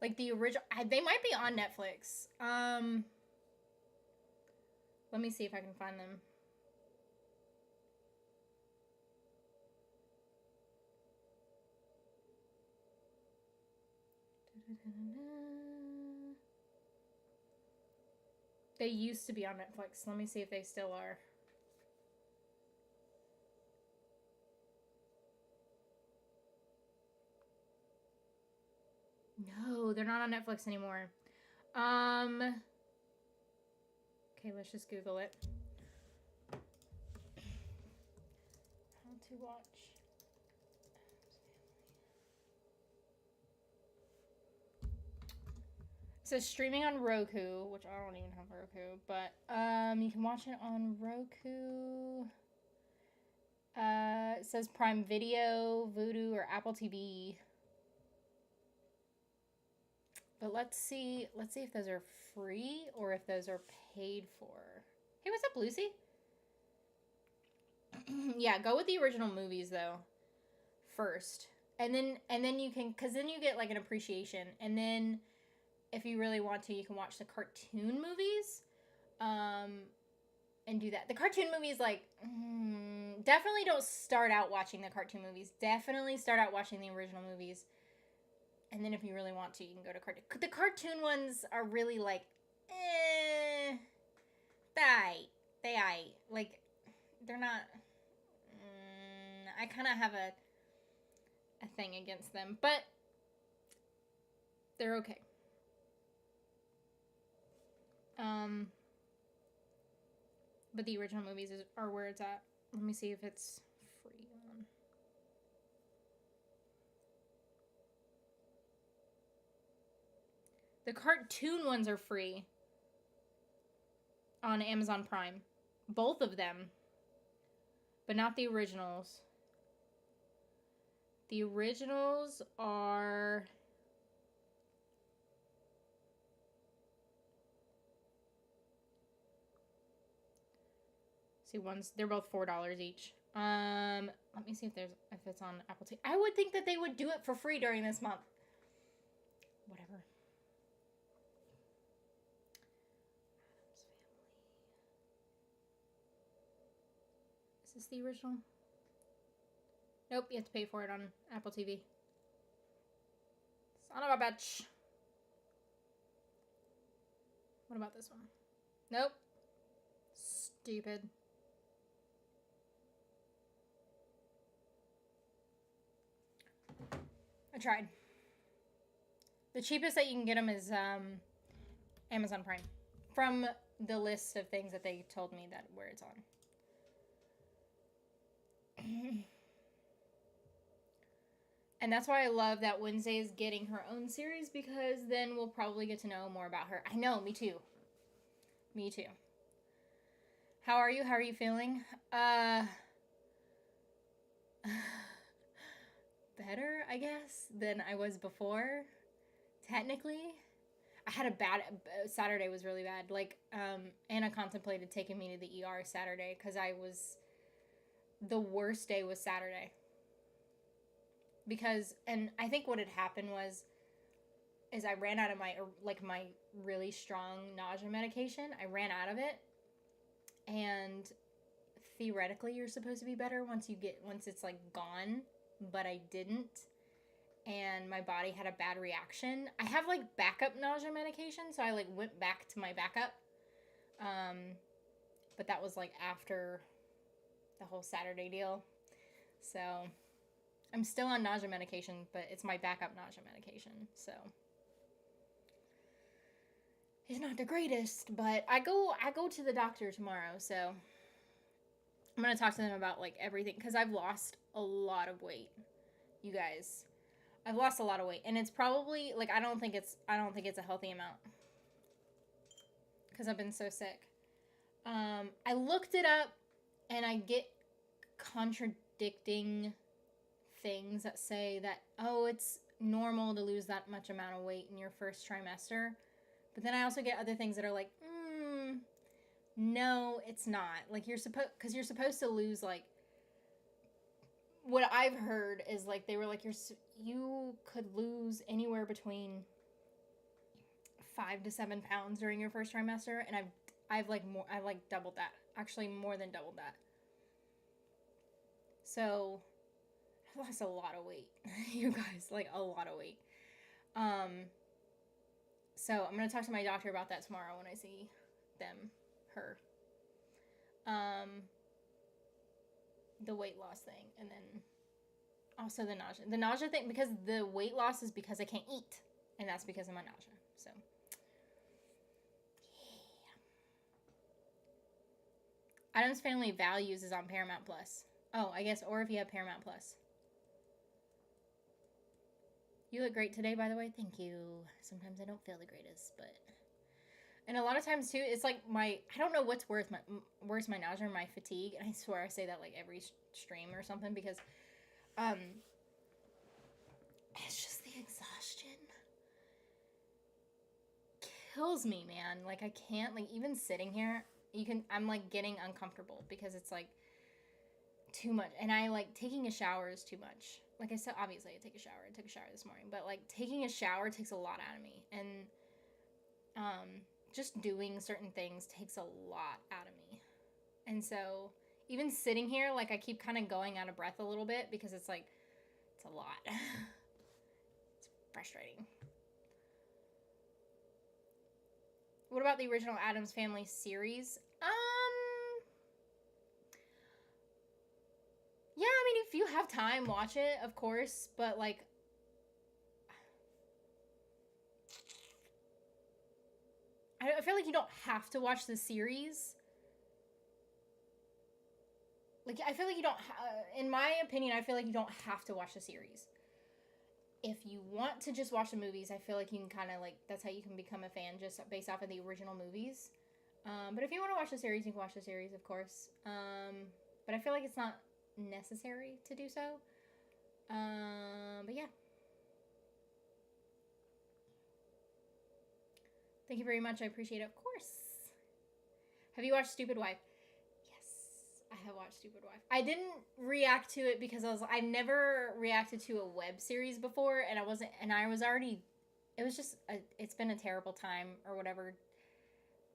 Like the original, they might be on Netflix. Let me see if I can find them. They used to be on Netflix. Let me see if they still are. No, they're not on Netflix anymore. Okay, let's just Google it. How to watch. It says streaming on Roku, which I don't even have Roku, but you can watch it on Roku. It says Prime Video, Vudu, or Apple TV. But let's see if those are free or if those are paid for. Hey, what's up, Lucy? Yeah, go with the original movies though first. And then you can, cuz then you get like an appreciation. And then if you really want to, you can watch the cartoon movies. And do that. The cartoon movies, like, definitely don't start out watching the cartoon movies. Definitely start out watching the original movies. And then if you really want to, you can go to cartoon. The cartoon ones are really like, they like, they're not. I kind of have a thing against them, but they're okay. But the original movies are where it's at. Let me see if it's free on. The cartoon ones are free on Amazon Prime. Both of them. But not the originals. The originals are... See, they're both $4 each. Let me see if it's on Apple TV. I would think that they would do it for free during this month. Whatever. Is this the original? Nope, you have to pay for it on Apple TV. Son of a bitch. What about this one? Nope. Stupid. I tried. The cheapest that you can get them is Amazon Prime. From the list of things that they told me that where it's on. And that's why I love that Wednesday is getting her own series, because then we'll probably get to know more about her. I know, me too. Me too. How are you? How are you feeling? Better, I guess, than I was before. Technically. I had a bad... Saturday was really bad. Like, Anna contemplated taking me to the ER Saturday because I was... The worst day was Saturday. Because... And I think what had happened is I ran out of my really strong nausea medication. I ran out of it. And theoretically, you're supposed to be better once it's like gone. But I didn't. And my body had a bad reaction. I have like backup nausea medication, so I like went back to my backup. But that was like after the whole Saturday deal. So I'm still on nausea medication, but it's my backup nausea medication. So it's not the greatest, but I go to the doctor tomorrow, so I'm going to talk to them about like everything, because I've lost a lot of weight, you guys. I've lost a lot of weight, and it's probably like I don't think it's a healthy amount because I've been so sick. I looked it up, and I get contradicting things that say that, oh, it's normal to lose that much amount of weight in your first trimester. But then I also get other things that are like, no, it's not. Like you're supposed to lose, like, what I've heard is like they were like you could lose anywhere between 5 to 7 pounds during your first trimester, and I've like doubled that. Actually, more than doubled that. So I lost a lot of weight, you guys, like a lot of weight. So I'm gonna talk to my doctor about that tomorrow when I see her. The weight loss thing, and then also the nausea. The nausea thing, because the weight loss is because I can't eat, and that's because of my nausea. So, yeah. Adam's Family Values is on Paramount Plus. Oh, I guess, or if you have Paramount Plus. You look great today, by the way. Thank you. Sometimes I don't feel the greatest, but... And a lot of times, too, it's like I don't know what's worse, my nausea or my fatigue. And I swear I say that like every stream or something because it's just the exhaustion. Kills me, man. Like, I can't, like, even sitting here, I'm like getting uncomfortable because it's like too much. And I like taking a shower is too much. Like I said, obviously I take a shower. I took a shower this morning, but like taking a shower takes a lot out of me. And, just doing certain things takes a lot out of me. And so even sitting here, like I keep kind of going out of breath a little bit because it's like, it's a lot. It's frustrating. What about the original Addams Family series? Yeah, I mean, if you have time, watch it, of course. But like, I feel like you don't have to watch the series. Like, I feel like you don't... in my opinion, I feel like you don't have to watch the series. If you want to just watch the movies, I feel like you can kind of, like... That's how you can become a fan, just based off of the original movies. But if you want to watch the series, you can watch the series, of course. But I feel like it's not necessary to do so. But yeah. Thank you very much. I appreciate it. Of course. Have you watched Stupid Wife? Yes, I have watched Stupid Wife. I didn't react to it because I never reacted to a web series before, and it's been a terrible time or whatever,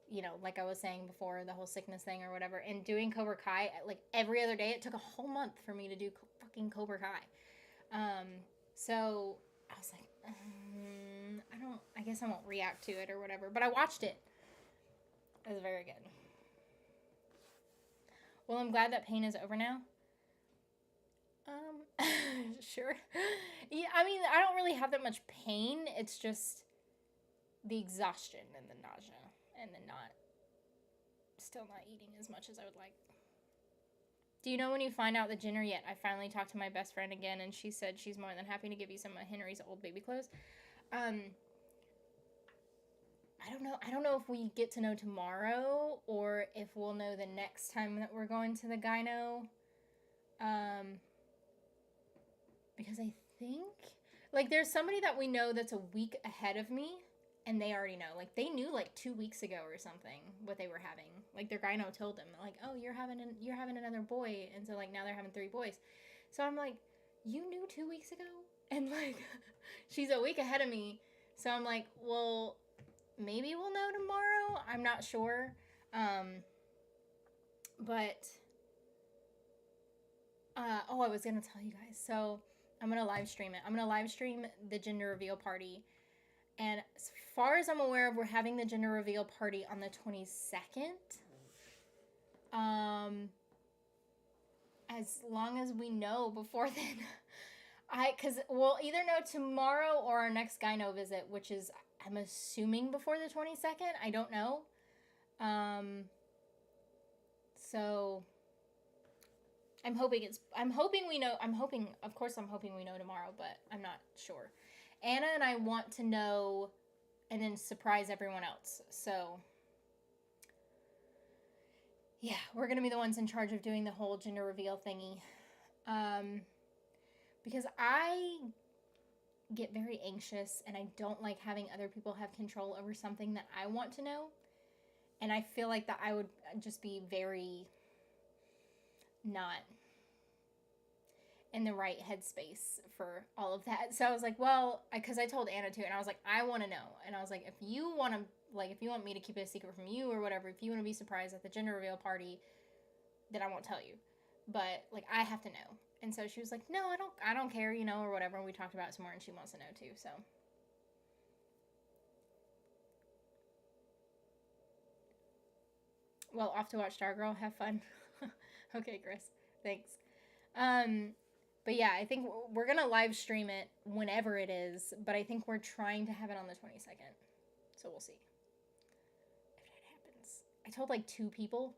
you know, like I was saying before, the whole sickness thing or whatever, and doing Cobra Kai, like every other day, it took a whole month for me to do fucking Cobra Kai. So I was like, I guess I won't react to it or whatever. But I watched it. It was very good. Well, I'm glad that pain is over now. Sure. Yeah, I mean, I don't really have that much pain. It's just the exhaustion and the nausea. And then still not eating as much as I would like. Do you know when you find out the gender yet? I finally talked to my best friend again, and she said she's more than happy to give you some of Henry's old baby clothes. I don't know if we get to know tomorrow or if we'll know the next time that we're going to the gyno. Because I think, like, there's somebody that we know that's a week ahead of me, and they already know. Like, they knew, like, 2 weeks ago or something what they were having. Like, their gyno told them, like, oh, you're having another boy. And so, like, now they're having 3 boys. So I'm like, you knew 2 weeks ago? And, like, she's a week ahead of me. So I'm like, well, maybe we'll know tomorrow. I'm not sure. But, I was going to tell you guys. So I'm going to live stream it. I'm going to live stream the gender reveal party. And as far as I'm aware of, we're having the gender reveal party on the 22nd. As long as we know before then. Because we'll either know tomorrow or our next gyno visit, which is, I'm assuming, before the 22nd. I don't know. So, I'm hoping we know. Of course, I'm hoping we know tomorrow, but I'm not sure. Anna and I want to know and then surprise everyone else. So, yeah, we're going to be the ones in charge of doing the whole gender reveal thingy. Because I get very anxious and I don't like having other people have control over something that I want to know. And I feel like that I would just be very not in the right headspace for all of that. So I was like, well, because I told Anna too, and I was like, I want to know. And I was like, if you want me to keep it a secret from you or whatever, if you want to be surprised at the gender reveal party, then I won't tell you. But like, I have to know. And so she was like, no, I don't care, or whatever. And we talked about it some more, and she wants to know too. So. Well, off to watch Stargirl. Have fun. Okay, Chris. Thanks. But yeah, I think we're gonna live stream it whenever it is. But I think we're trying to have it on the 22nd. So we'll see if that happens. I told like 2 people.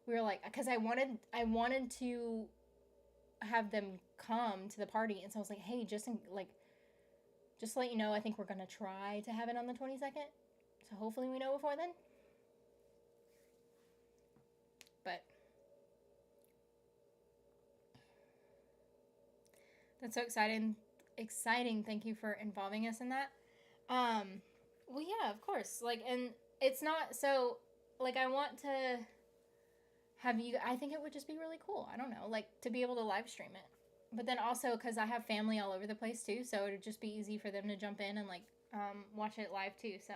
We were like, because I wanted to have them come to the party, and so I was like, hey, just to let you know, I think we're gonna try to have it on the 22nd. So hopefully we know before then. But that's so exciting. Thank you for involving us in that. Well, yeah, of course. Like, and it's not so, like, I want to have you, I think it would just be really cool. I don't know, like, to be able to live stream it. But then also, because I have family all over the place, too, so it would just be easy for them to jump in and, like, watch it live, too, so.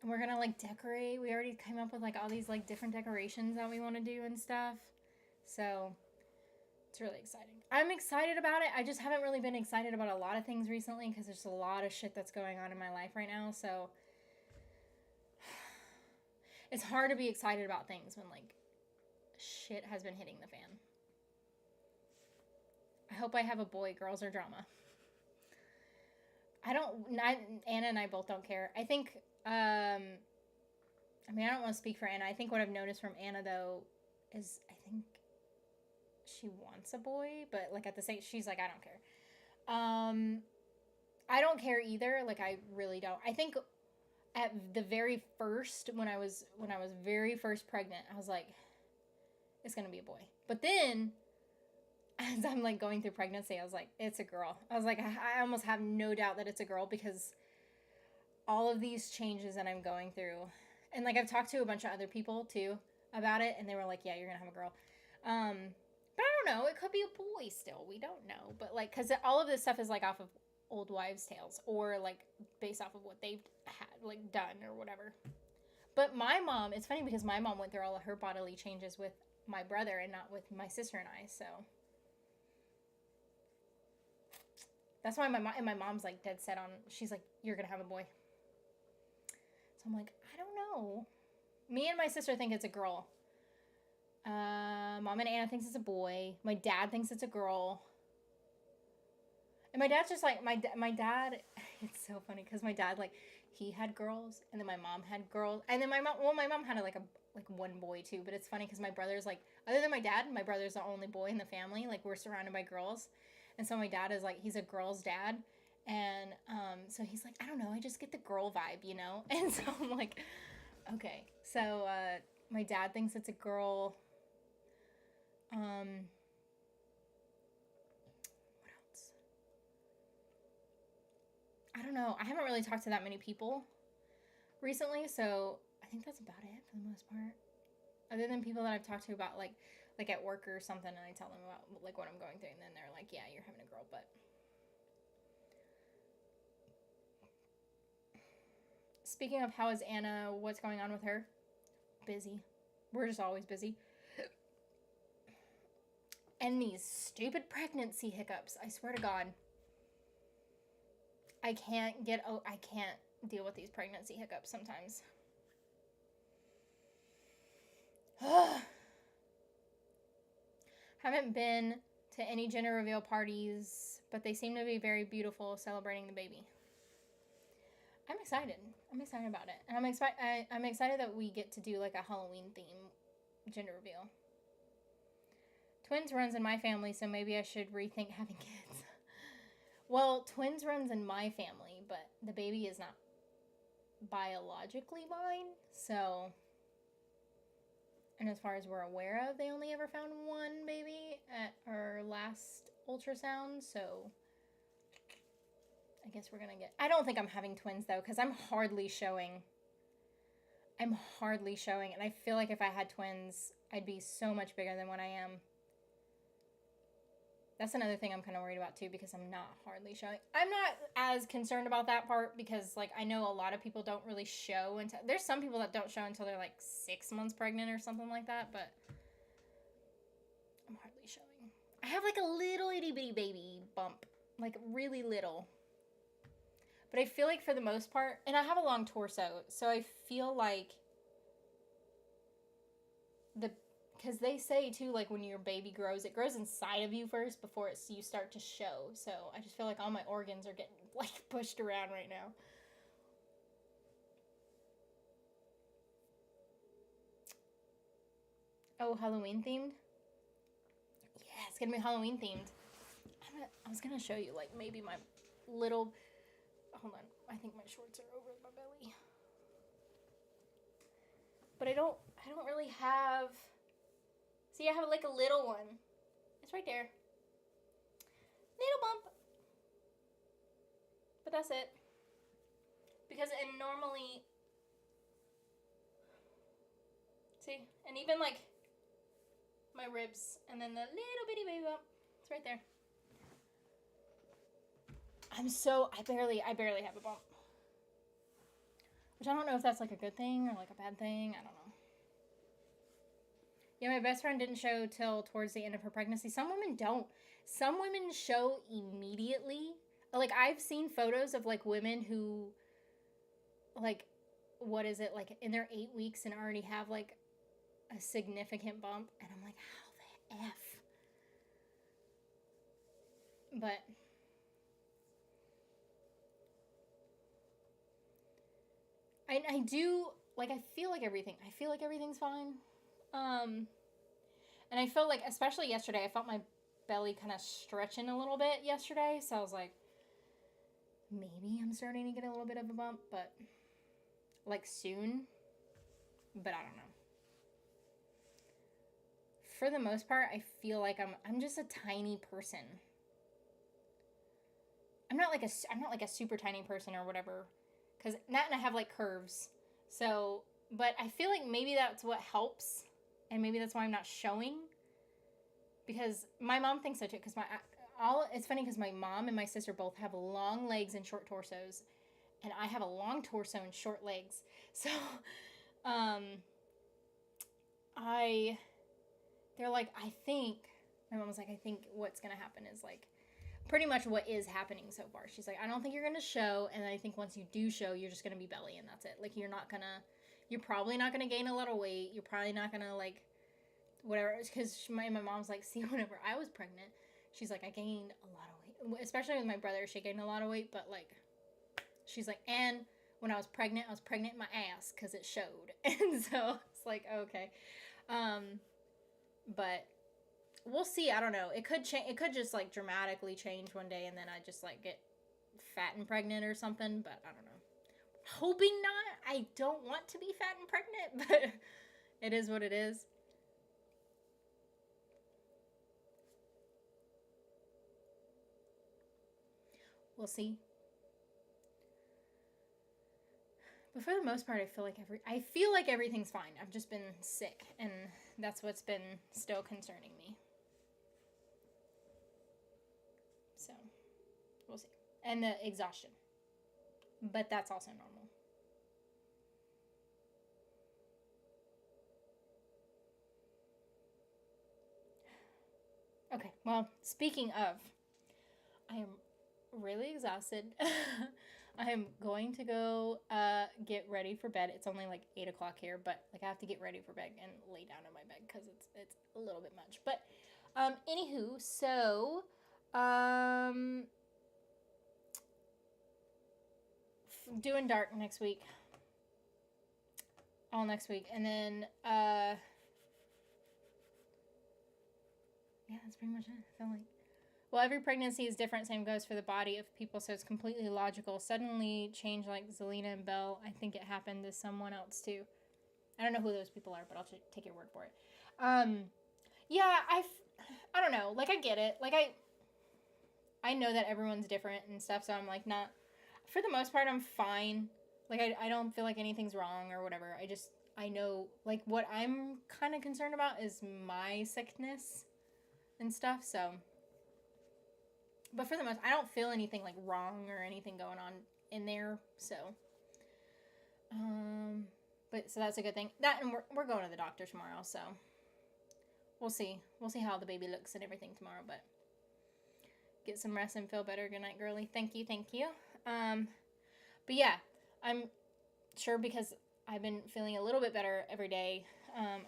And we're gonna, like, decorate. We already came up with, like, all these, like, different decorations that we want to do and stuff. So, it's really exciting. I'm excited about it. I just haven't really been excited about a lot of things recently because there's a lot of shit that's going on in my life right now. So, it's hard to be excited about things when, like, shit has been hitting the fan. I hope I have a boy. Girls or drama. Anna and I both don't care. I think, I don't want to speak for Anna. I think what I've noticed from Anna, though, is I think she wants a boy, but, like, at the same, she's like, I don't care. I don't care either. Like, I really don't. I think at the very first, when I was very first pregnant, I was like, it's going to be a boy. But then, as I'm, like, going through pregnancy, I was like, it's a girl. I was like, I almost have no doubt that it's a girl because all of these changes that I'm going through, and, like, I've talked to a bunch of other people, too, about it, and they were like, yeah, you're going to have a girl. But I don't know. It could be a boy still. We don't know. But, like, because all of this stuff is, like, off of old wives' tales or, like, based off of what they've had, like, done or whatever. But my mom, it's funny because my mom went through all of her bodily changes with my brother and not with my sister and I, so. That's why my mom's, like, dead set on, she's like, you're going to have a boy. So I'm like, I don't know. Me and my sister think it's a girl. Mom and Anna thinks it's a boy. My dad thinks it's a girl. And my dad's just like, my dad, it's so funny because my dad, like, he had girls and then my mom had girls. And then my mom had like one boy too. But it's funny because my brother's like, other than my dad, my brother's the only boy in the family. Like, we're surrounded by girls. And so my dad is like, he's a girl's dad. And so he's like, I don't know, I just get the girl vibe, And so I'm like, okay. So my dad thinks it's a girl. What else? I don't know. I haven't really talked to that many people recently, so I think that's about it for the most part. Other than people that I've talked to about, like at work or something, and I tell them about, like, what I'm going through, and then they're like, yeah, you're having a girl, but. Speaking of how is Anna, what's going on with her? Busy. We're just always busy. And these stupid pregnancy hiccups. I swear to God. I can't deal with these pregnancy hiccups sometimes. Haven't been to any gender reveal parties, but they seem to be very beautiful celebrating the baby. I'm excited. I'm excited about it. And I'm excited that we get to do like a Halloween theme gender reveal. Twins runs in my family, so maybe I should rethink having kids. Well, twins runs in my family, but the baby is not biologically mine, so... And as far as we're aware of, they only ever found one baby at our last ultrasound, so... I guess we're gonna get... I don't think I'm having twins, though, because I'm hardly showing. And I feel like if I had twins, I'd be so much bigger than what I am. That's another thing I'm kind of worried about, too, because I'm not hardly showing. I'm not as concerned about that part because, like, I know a lot of people don't really show until... There's some people that don't show until they're, like, 6 months pregnant or something like that, but I'm hardly showing. I have, like, a little itty-bitty baby bump. Like, really little. But I feel like for the most part... And I have a long torso, so I feel like... Because they say, too, like, when your baby grows, it grows inside of you first before you start to show. So, I just feel like all my organs are getting, like, pushed around right now. Oh, Halloween themed? Yeah, it's going to be Halloween themed. I was going to show you, like, maybe my little... Hold on. I think my shorts are over my belly. But I don't really have... See, I have like a little one. It's right there. Little bump. But that's it. Because, and normally... See? And even like my ribs. And then the little bitty baby bump. It's right there. I barely have a bump. Which I don't know if that's like a good thing or like a bad thing. I don't know. Yeah, my best friend didn't show till towards the end of her pregnancy. Some women don't. Some women show immediately. Like, I've seen photos of, like, women who, like, what is it, like, in their 8 weeks and already have, like, a significant bump. And I'm like, how the F? But... I do, like, I feel like everything's fine. And I felt like, especially yesterday, I felt my belly kind of stretching a little bit yesterday. So I was like, maybe I'm starting to get a little bit of a bump, but, like, soon. But I don't know. For the most part, I feel like I'm just a tiny person. I'm not like a super tiny person or whatever. Because Nat and I have, like, curves. So, but I feel like maybe that's what helps. And maybe that's why I'm not showing. Because my mom thinks so, too. Because it's funny because my mom and my sister both have long legs and short torsos. And I have a long torso and short legs. So, they're like, my mom was like, I think what's going to happen is, like, pretty much what is happening so far. She's like, I don't think you're going to show, and I think once you do show, you're just going to be belly, and that's it. Like, you're probably not going to gain a lot of weight. You're probably not going to, like, whatever. Because my mom's like, see, whenever I was pregnant, she's like, I gained a lot of weight. Especially with my brother, she gained a lot of weight, but, like, she's like, and when I was pregnant in my ass, because it showed. And so, it's like, okay. But... we'll see. I don't know. It could change. It could just, like, dramatically change one day, and then I just, like, get fat and pregnant or something. But I don't know. Hoping not. I don't want to be fat and pregnant, but it is what it is. We'll see. But for the most part, I feel like everything's fine. I've just been sick, and that's what's been still concerning me. So, we'll see. And the exhaustion. But that's also normal. Okay, well, speaking of, I am really exhausted. I am going to go get ready for bed. It's only like 8 o'clock here, but like I have to get ready for bed and lay down in my bed because it's a little bit much. But anywho, so doing dark next week. All next week. And then, yeah, that's pretty much it. I feel like. Well, every pregnancy is different. Same goes for the body of people, so it's completely logical. Suddenly change like Zelina and Belle. I think it happened to someone else too. I don't know who those people are, but I'll take your word for it. Yeah, I don't know. Like, I get it. Like, I know that everyone's different and stuff, so I'm like not. For the most part, I'm fine. Like, I don't feel like anything's wrong or whatever. I know, like, what I'm kind of concerned about is my sickness and stuff, so. But for the most, I don't feel anything, like, wrong or anything going on in there, so. But, so that's a good thing. That, and we're going to the doctor tomorrow, so. We'll see. We'll see how the baby looks and everything tomorrow, but. Get some rest and feel better. Good night, girly. Thank you. But yeah, I'm sure because I've been feeling a little bit better every day.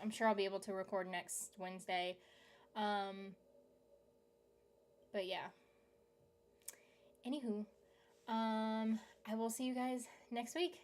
I'm sure I'll be able to record next Wednesday. But yeah. Anywho, I will see you guys next week.